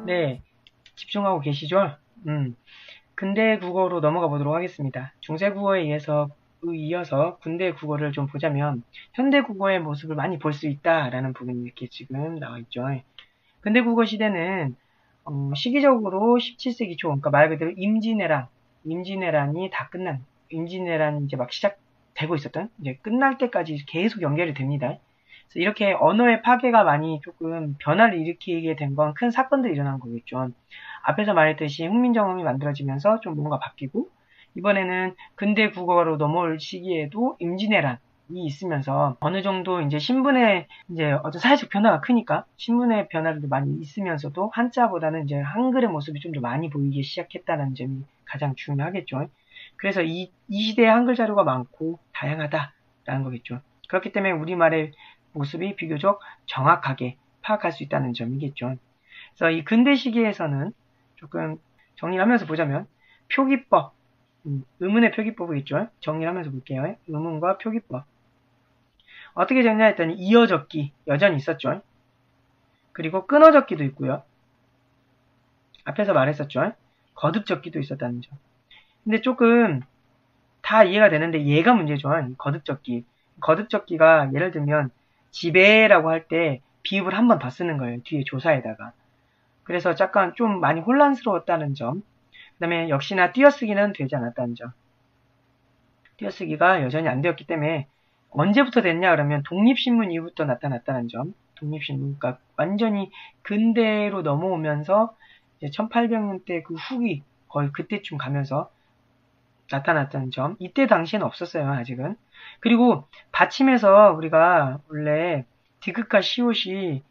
네, 집중하고 계시죠? 근대 국어로 넘어가 보도록 하겠습니다. 중세 국어에 이어서 근대 국어를 좀 보자면 현대 국어의 모습을 많이 볼 수 있다라는 부분이 이렇게 지금 나와 있죠. 근대 국어 시대는 시기적으로 17세기 초, 그러니까 말 그대로 임진왜란이 다 끝난, 임진왜란이 이제 막 시작되고 있었던, 이제 끝날 때까지 계속 연결이 됩니다. 그래서 이렇게 언어의 파괴가 많이 조금 변화를 일으키게 된 건 큰 사건들이 일어난 거겠죠. 앞에서 말했듯이 훈민정음이 만들어지면서 좀 뭔가 바뀌고, 이번에는 근대 국어로 넘어올 시기에도 임진왜란이 있으면서 어느 정도 이제 신분의 이제 어떤 사회적 변화가 크니까 신분의 변화도 많이 있으면서도 한자보다는 이제 한글의 모습이 좀 더 많이 보이기 시작했다는 점이 가장 중요하겠죠. 그래서 이 시대에 한글 자료가 많고 다양하다라는 거겠죠. 그렇기 때문에 우리말의 모습이 비교적 정확하게 파악할 수 있다는 점이겠죠. 그래서 이 근대 시기에서는 조금 정리를 하면서 보자면 표기법, 의문의 표기법이 있죠. 정리를 하면서 볼게요. 의문과 표기법. 어떻게 됐냐 했더니 이어적기 여전히 있었죠. 그리고 끊어적기도 있고요. 앞에서 말했었죠. 거듭적기도 있었다는 점. 근데 조금 다 이해가 되는데 얘가 문제죠. 거듭적기. 거듭적기가 예를 들면 지배라고 할 때 비읍을 한 번 더 쓰는 거예요. 뒤에 조사에다가. 그래서 약간 좀 많이 혼란스러웠다는 점. 그 다음에 역시나 띄어쓰기는 되지 않았다는 점. 띄어쓰기가 여전히 안 되었기 때문에 언제부터 됐냐 그러면 독립신문 이후부터 나타났다는 점. 독립신문. 그러니까 완전히 근대로 넘어오면서 이제 1800년대 그 후기 거의 그때쯤 가면서 나타났다는 점. 이때 당시에는 없었어요. 아직은. 그리고 받침에서 우리가 원래 디귿과 시옷이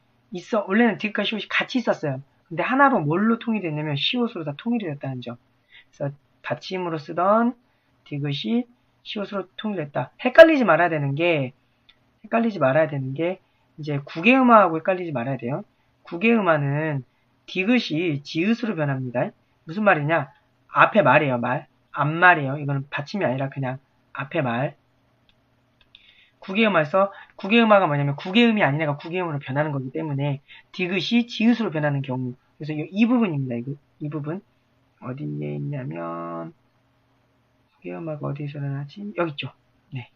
원래는 디귿과 시옷이 같이 있었어요. 근데 하나로 뭘로 통일됐냐면 시옷으로 다 통일이 됐다는 점. 그래서 받침으로 쓰던 디귿이 시옷으로 통일됐다. 헷갈리지 말아야 되는 게 이제 국외음화하고 헷갈리지 말아야 돼요. 국외음화는 디귿이 지읒으로 변합니다. 무슨 말이냐? 앞에 말이에요, 말. 앞말이에요. 이거는 받침이 아니라 그냥 앞에 말. 국외음화가 뭐냐면 국외음이 아니라 국외음으로 변하는 거기 때문에 디귿이 지읒으로 변하는 경우. 그래서 이 부분입니다. 이 부분. 어디에 있냐면 국외음화가 어디에서 나지? 여기 있죠. 네.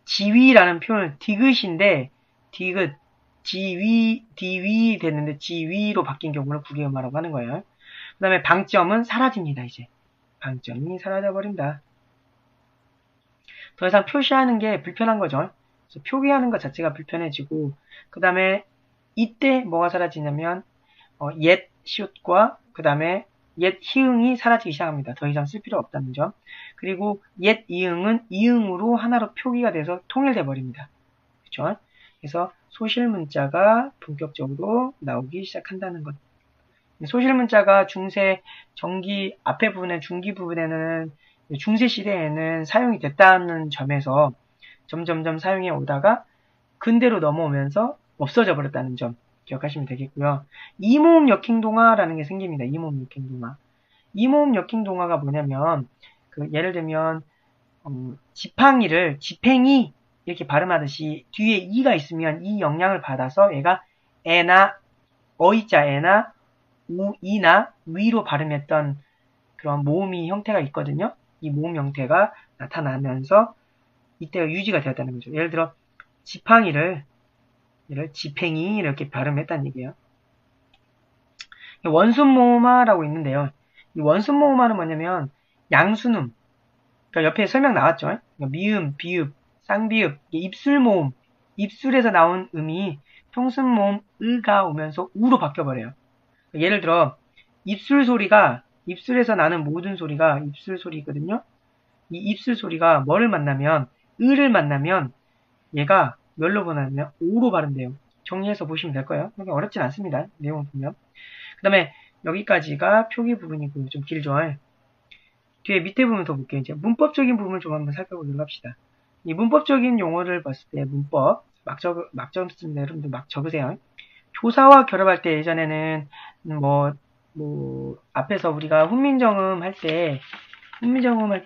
지위라는 표현 디귿인데 디귿 디위 됐는데 지위로 바뀐 경우를 국외음화라고 하는 거예요. 그 다음에 방점은 사라집니다. 이제 방점이 사라져버린다. 더 이상 표시하는 게 불편한 거죠. 그래서 표기하는 것 자체가 불편해지고 그 다음에 이때 뭐가 사라지냐면 옛 시옷과 그 다음에 옛 희응이 사라지기 시작합니다. 더 이상 쓸 필요 없다는 점. 그리고 옛 이응은 이응으로 하나로 표기가 돼서 통일돼 버립니다. 그렇죠? 그래서 소실 문자가 본격적으로 나오기 시작한다는 것. 소실 문자가 중세 정기 앞에 부분에 중기 부분에는 중세 시대에는 사용이 됐다는 점에서 점점점 사용해 오다가 근대로 넘어오면서 없어져 버렸다는 점 기억하시면 되겠고요. 이모음 역행동화라는 게 생깁니다. 이모음 역행동화. 이모음 역행동화가 뭐냐면 예를 들면 지팡이를 지팽이 이렇게 발음하듯이 뒤에 이가 있으면 이 영향을 받아서 얘가 에나 어이자 에나 이나 위로 발음했던 그런 모음이 형태가 있거든요. 이 모음 형태가 나타나면서 이때가 유지가 되었다는 거죠. 예를 들어 지팡이를 지팽이 이렇게 발음했다는 얘기예요. 원순모음화라고 있는데요. 이 원순모음화는 뭐냐면 양순음, 그러니까 옆에 설명 나왔죠. 그러니까 미음, 비읍, 쌍비읍, 입술모음, 입술에서 나온 음이 평순모음 으가 오면서 우로 바뀌어버려요. 예를 들어 입술 소리가 입술에서 나는 모든 소리가 입술 소리거든요. 이 입술 소리가 뭐를 만나면 으를 만나면 얘가 뭘로 보냐면 오로 발음돼요. 정리해서 보시면 될 거예요. 어렵진 않습니다. 내용을 보면. 그 다음에 여기까지가 표기 부분이고 좀 길죠. 뒤에 밑에 부분 더 볼게요. 이제 문법적인 부분을 좀 한번 살펴보도록 합시다. 이 문법적인 용어를 봤을 때 문법 막 적습니다. 여러분들 막 적으세요. 조사와 결합할 때 예전에는 앞에서 우리가 훈민정음 할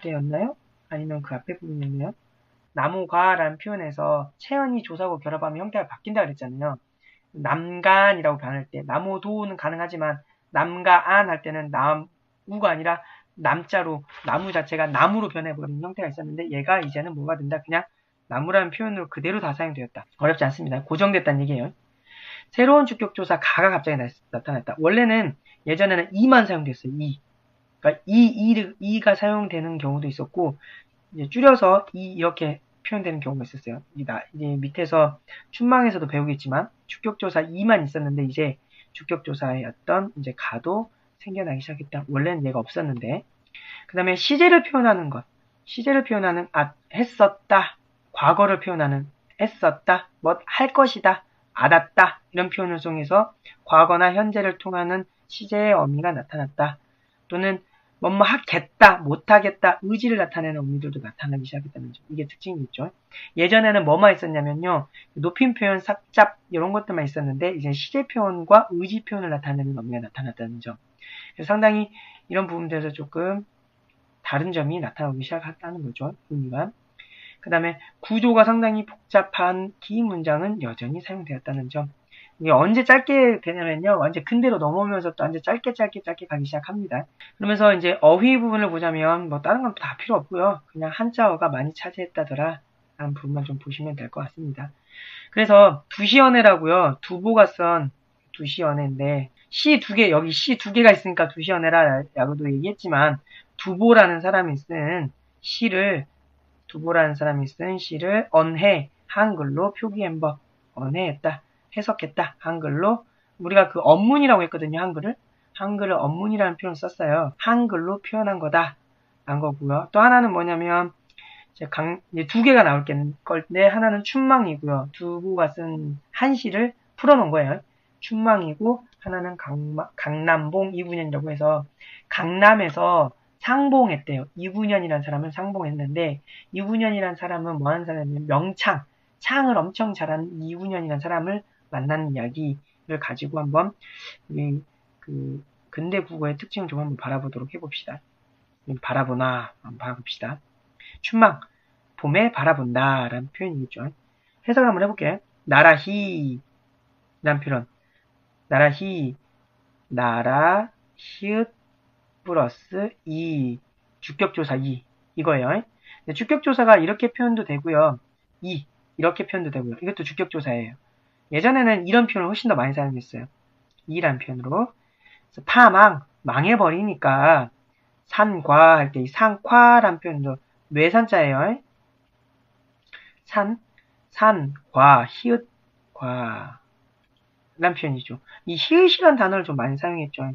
때였나요? 아니면 그 앞에 부분이었나요? 나무과라는 표현에서 체언이 조사하고 결합하면 형태가 바뀐다 그랬잖아요. 남간이라고 변할 때, 나무도는 가능하지만 남가안 할 때는 나무가 아니라 남자로 나무 자체가 나무로 변해버린 형태가 있었는데 얘가 이제는 뭐가 된다? 그냥 나무라는 표현으로 그대로 다 사용되었다. 어렵지 않습니다. 고정됐다는 얘기예요. 새로운 주격조사 가가 갑자기 나타났다. 원래는 예전에는 이만 사용됐어요. 이. 그러니까 이가 사용되는 경우도 있었고 이제 줄여서 이렇게 표현되는 경우가 있었어요. 이제 밑에서 춘망에서도 배우겠지만 주격조사 이만 있었는데 이제 주격조사의 어떤 이제 가도 생겨나기 시작했다. 원래는 얘가 없었는데 그 다음에 시제를 표현하는 것. 시제를 표현하는 했었다. 과거를 표현하는 했었다. 뭐 할 것이다. 알았다. 이런 표현을 통해서 과거나 현재를 통하는 시제의 의미가 나타났다. 또는 뭐뭐 하겠다, 못하겠다, 의지를 나타내는 의미들도 나타나기 시작했다는 점. 이게 특징이 있죠. 예전에는 뭐만 있었냐면요. 높임 표현, 삽잡 이런 것들만 있었는데 이제 시제 표현과 의지 표현을 나타내는 의미가 나타났다는 점. 그래서 상당히 이런 부분들에서 조금 다른 점이 나타나기 시작했다는 거죠. 의미가. 그 다음에 구조가 상당히 복잡한 긴 문장은 여전히 사용되었다는 점. 이게 언제 짧게 되냐면요. 완전 근대로 넘어오면서 또 완전 짧게 가기 시작합니다. 그러면서 이제 어휘 부분을 보자면 뭐 다른 건 다 필요 없고요. 그냥 한자어가 많이 차지했다더라 라는 부분만 좀 보시면 될 것 같습니다. 그래서 두시연애라고요. 두보가 쓴 두시연애인데 시 두 개, 여기 시 두 개가 있으니까 두시연애라고도 얘기했지만 두보라는 사람이 쓴 시를 언해 한글로 표기한 법 언해했다. 해석했다. 한글로 우리가 그 언문이라고 했거든요. 한글을 언문이라는 표현을 썼어요. 한글로 표현한 거다. 란 거고요. 또 하나는 뭐냐면 이제 두 개가 나올 건데 하나는 춘망이고요. 두부가 쓴 한시를 풀어놓은 거예요. 춘망이고 하나는 강남봉 이군현이라고 해서 강남에서 상봉했대요. 이군현이라는 사람은 상봉했는데 이군현이라는 사람은 뭐 하는 사람이냐면 명창, 창을 엄청 잘하는 이군현이라는 사람을 만나는 이야기를 가지고 한번 우리 그 근대 국어의 특징을 좀 한번 바라보도록 해봅시다. 한번 바라봅시다. 춘망, 봄에 바라본다 라는 표현이겠죠. 해석을 한번 해볼게요. 나라히 라는 표현. 나라히, 나라, 히읗, 플러스 주격조사 이거예요. 주격조사가 이렇게 표현도 되고요. 이렇게 표현도 되고요. 이것도 주격조사예요. 예전에는 이런 표현을 훨씬 더 많이 사용했어요. 이란 표현으로. 망해버리니까 산과 할 때 이 산과란 표현도 뇌산자예요. 산과 히읗과 라는 표현이죠. 이 히읗이란 단어를 좀 많이 사용했죠.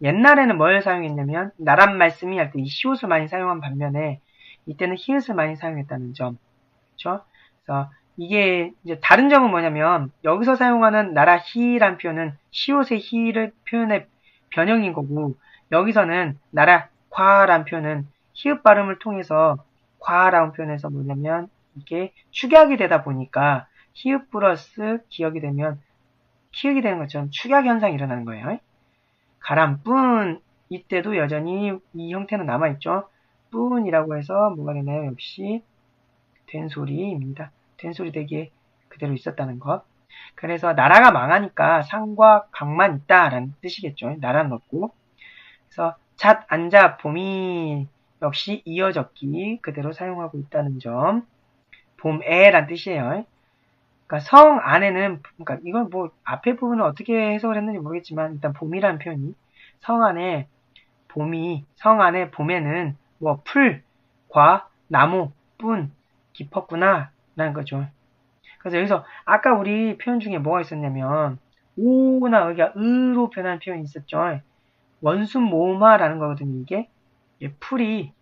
옛날에는 뭘 사용했냐면 나란 말씀이 할 때 이 시옷을 많이 사용한 반면에 이때는 히읗을 많이 사용했다는 점. 그렇죠? 그래서 이게 이제 다른 점은 뭐냐면 여기서 사용하는 나라히란 표현은 시옷의 히를 표현의 변형인 거고 여기서는 나라과란 표현은 히읗 발음을 통해서 과라는 표현에서 뭐냐면 이게 축약이 되다 보니까 히읗 플러스 기억이 되면 키읔이 되는 것처럼 축약 현상이 일어나는 거예요. 가람뿐 이때도 여전히 이 형태는 남아있죠. 뿐이라고 해서 뭐가 되나요? 역시 된소리입니다. 된소리 되기에 그대로 있었다는 것. 그래서 나라가 망하니까 상과 강만 있다라는 뜻이겠죠. 나라는 없고. 그래서 잣, 앉아, 봄이 역시 이어적기 그대로 사용하고 있다는 점. 봄에란 뜻이에요. 그러니까 성 안에는, 그러니까 이건 뭐 앞에 부분을 어떻게 해석을 했는지 모르겠지만 일단 봄이라는 표현이 성 안에 봄에는 뭐 풀, 과, 나무, 뿐 깊었구나 라는 거죠. 그래서 여기서 아까 우리 표현 중에 뭐가 있었냐면 오나 여기가 으로 변한 표현이 있었죠. 원순모음화라는 거거든요. 이게 풀이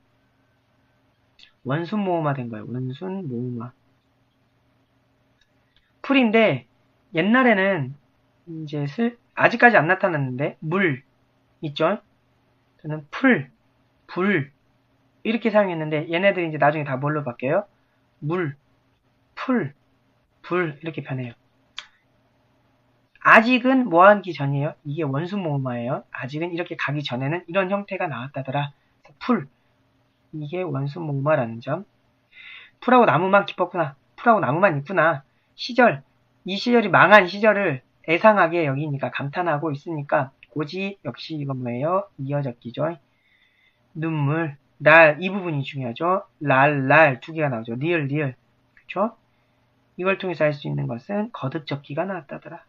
원순모음화 된 거예요. 원순모음화. 풀인데 옛날에는 이제 아직까지 안 나타났는데 물 있죠? 저는 불 이렇게 사용했는데 얘네들이 이제 나중에 다 뭘로 바뀌어요? 물, 불 이렇게 변해요. 아직은 뭐 하기 전이에요? 이게 원순모음화예요. 아직은 이렇게 가기 전에는 이런 형태가 나왔다더라. 이게 원순모음화라는 점. 풀하고 나무만 깊었구나. 풀하고 나무만 있구나. 이 시절이 망한 시절을 애상하게 여기니까 감탄하고 있으니까 고지 역시 이건 뭐예요? 이어적기죠. 눈물, 날, 이 부분이 중요하죠. 날 두 개가 나오죠. 리을. 그쵸? 이걸 통해서 알 수 있는 것은 거듭적기가 나왔다더라.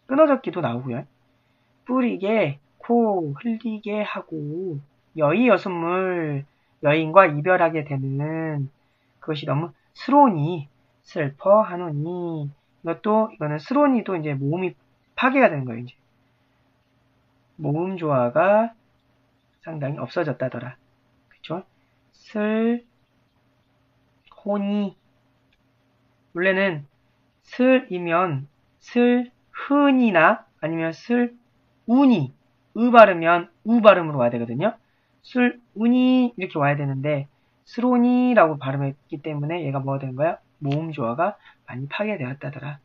끊어적기도 나오고요. 뿌리게, 코 흘리게 하고 여의 여순물 여인과 이별하게 되는 그것이 너무 스로니 슬퍼하노니 이거는 스로니도 이제 모음이 파괴가 되는 거예요. 이제 모음 조화가 상당히 없어졌다더라. 그쵸? 슬호니 원래는 슬이면 슬흔이나 아니면 슬운이 으 발으면 우 발음으로 와야 되거든요. 슬운이 이렇게 와야 되는데 슬오니라고 발음했기 때문에 얘가 뭐가 되는 거야? 모음 조화가 많이 파괴되었다더라.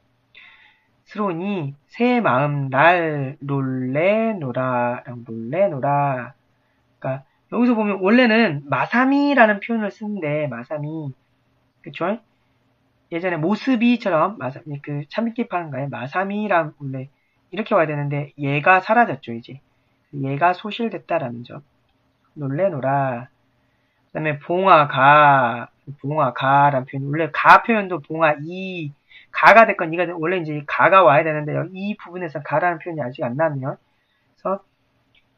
슬오니 새 마음 날 놀래노라 놀래노라. 그러니까 여기서 보면 원래는 마사미라는 표현을 쓰는데 마사미 그쵸? 예전에 모스비처럼 그 참깨 파는가에 마사미랑 원래 이렇게 와야 되는데 얘가 사라졌죠 이제 얘가 소실됐다라는 점 놀래노라. 그 다음에 봉화가라는 표현 원래 가 표현도 봉화 가가 됐건 이가 원래 이제 가가 와야 되는데 이 부분에서 가라는 표현이 아직 안 나왔네요. 그래서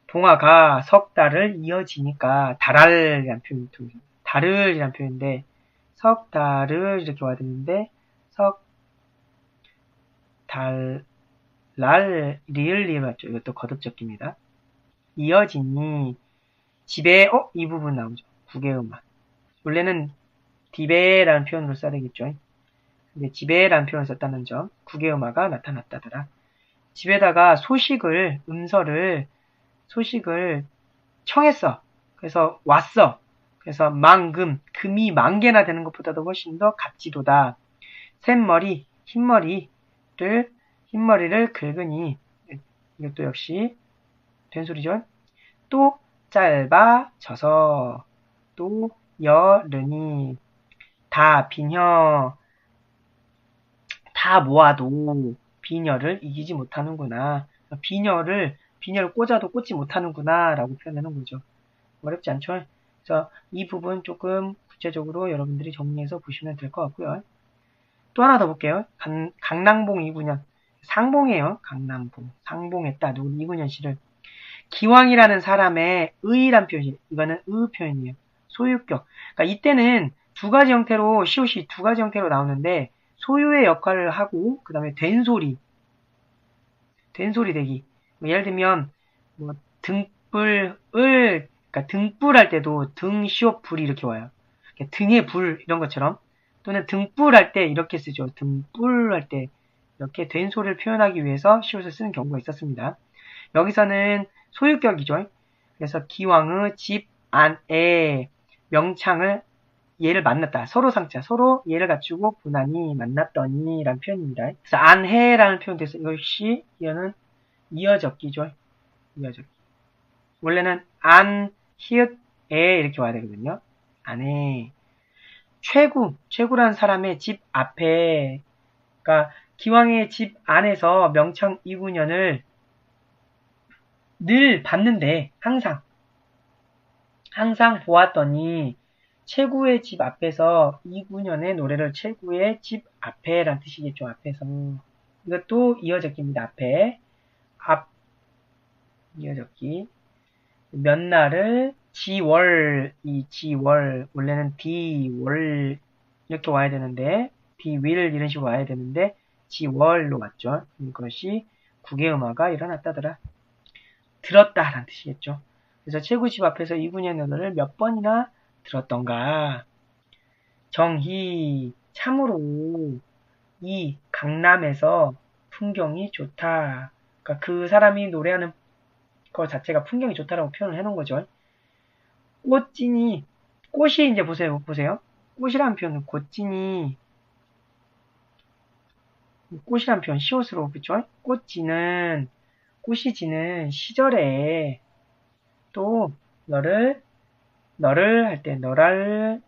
봉화가 석 달을 이어지니까 달알이라는 표현인데 석 달을 이렇게 와야 되는데 석 달 날 리을 맞죠? 이것도 거듭적기입니다. 이어지니 집에 이 부분 나오죠. 구개음만 원래는 디베라는 표현으로 써야 되겠죠. 근데 집에라는 표현을 썼다는 점 구개음화가 나타났다더라. 집에다가 소식을 청했어. 그래서 왔어. 그래서 금이 만 개나 되는 것보다도 훨씬 더 값지도다. 샘머리, 흰머리를 긁으니 이것도 역시 된소리죠. 또 짧아져서 또 여르니 다 비녀 다 모아도 비녀를 이기지 못하는구나. 비녀를 꽂아도 꽂지 못하는구나 라고 표현하는 거죠. 어렵지 않죠? 그래서 이 부분 조금 구체적으로 여러분들이 정리해서 보시면 될 것 같고요. 또 하나 더 볼게요. 강낭봉 이군현 상봉이에요. 강낭봉 상봉했다. 누구 이군현 씨를 기왕이라는 사람의 의란 표현 이거는 의 표현이에요. 소유격. 그러니까 이때는 두 가지 형태로 시옷이 두 가지 형태로 나오는데 소유의 역할을 하고 그 다음에 된소리 되기. 예를 들면 뭐 등불을 그러니까 등불할 때도 등 시옷 불이 이렇게 와요. 등의 불 이런 것처럼 또는 등불할 때 이렇게 쓰죠. 등불할 때 이렇게 된소리를 표현하기 위해서 시옷을 쓰는 경우가 있었습니다. 여기서는 소유격이죠. 그래서 기왕의 집 안에 명창을 얘를 만났다. 서로 상자, 서로 얘를 갖추고 분한히 만났더니 라는 표현입니다. 그래서 안해라는 표현 돼서 이것이 이어는 이어적기죠. 이어적기. 원래는 안, 히읗, 에 이렇게 와야 되거든요. 안에 최구라는 사람의 집 앞에 그러니까 기왕의 집 안에서 명창 이군현을 늘 봤는데 항상 보았더니 최구의 집 앞에서 이군현의 노래를 최구의 집 앞에란 뜻이겠죠. 앞에서 이것도 이어적기입니다. 앞에 이어적기 몇 날을 이 지월 원래는 비월 이렇게 와야 되는데 비윌 이런 식으로 와야 되는데 지월로 왔죠. 이것이 구개음화가 일어났다더라. 들었다라는 뜻이겠죠. 그래서 최구 집 앞에서 이군현의 노래를 몇 번이나 들었던가. 정희 참으로 이 강남에서 풍경이 좋다. 그러니까 그 사람이 노래하는 것 자체가 풍경이 좋다라고 표현을 해놓은 거죠. 꽃이 이제 보세요. 꽃이라는 표현은 꽃이라는 표현 시옷으로 그쵸? 꽃이 지는 시절에 또 너를 할 때 너를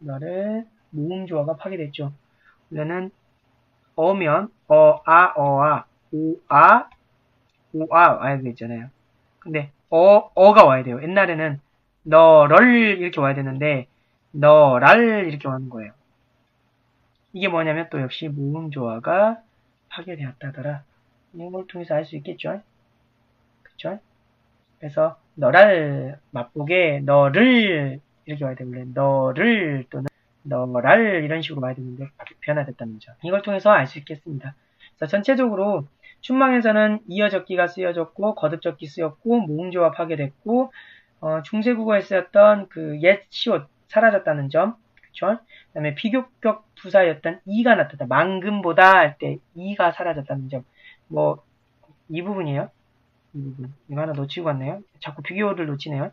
모음 조화가 파괴됐죠. 원래는 어면 어아 오아, 오아 와야 되잖아요. 근데 어가 와야 돼요. 옛날에는 너를 이렇게 와야 되는데 너랄 이렇게 와는 거예요. 이게 뭐냐면 또 역시 모음 조화가 파괴되었다더라. 이런 걸 통해서 알 수 있겠죠? 그쵸? 그래서 너랄 맛보게 너를 이렇게 와야 되고 너를 또는 너랄 이런 식으로 와야 되는데 변화됐다는 점. 이걸 통해서 알 수 있겠습니다. 그래서 전체적으로 춘망에서는 이어적기가 쓰여졌고 거듭적기 쓰였고 모음조화 파괴됐고 중세국어에 쓰였던 그 옛 시옷 사라졌다는 점. 그쵸? 그 다음에 비교격 부사였던 이가 나타났다. 망금보다 할 때 이가 사라졌다는 점. 뭐 이 부분이에요. 이 부분. 이거 하나 놓치고 갔네요. 자꾸 비교를 놓치네요.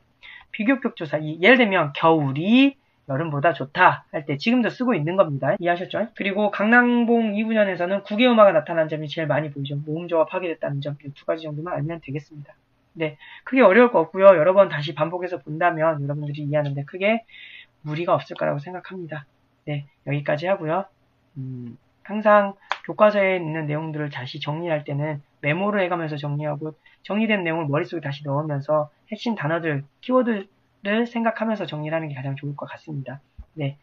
비교격 조사. 예를 들면 겨울이 여름보다 좋다 할 때 지금도 쓰고 있는 겁니다. 이해하셨죠? 그리고 강낭봉 2부전에서는 국외음화가 나타난 점이 제일 많이 보이죠. 모음조화 파괴됐다는 점. 이 두 가지 정도만 알면 되겠습니다. 네, 크게 어려울 거 없고요. 여러 번 다시 반복해서 본다면 여러분들이 이해하는데 크게 무리가 없을 거라고 생각합니다. 네, 여기까지 하고요. 항상 교과서에 있는 내용들을 다시 정리할 때는 메모를 해가면서 정리하고 정리된 내용을 머릿속에 다시 넣으면서 핵심 단어들, 키워드를 생각하면서 정리를 하는 게 가장 좋을 것 같습니다. 네,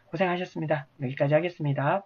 고생하셨습니다. 여기까지 하겠습니다.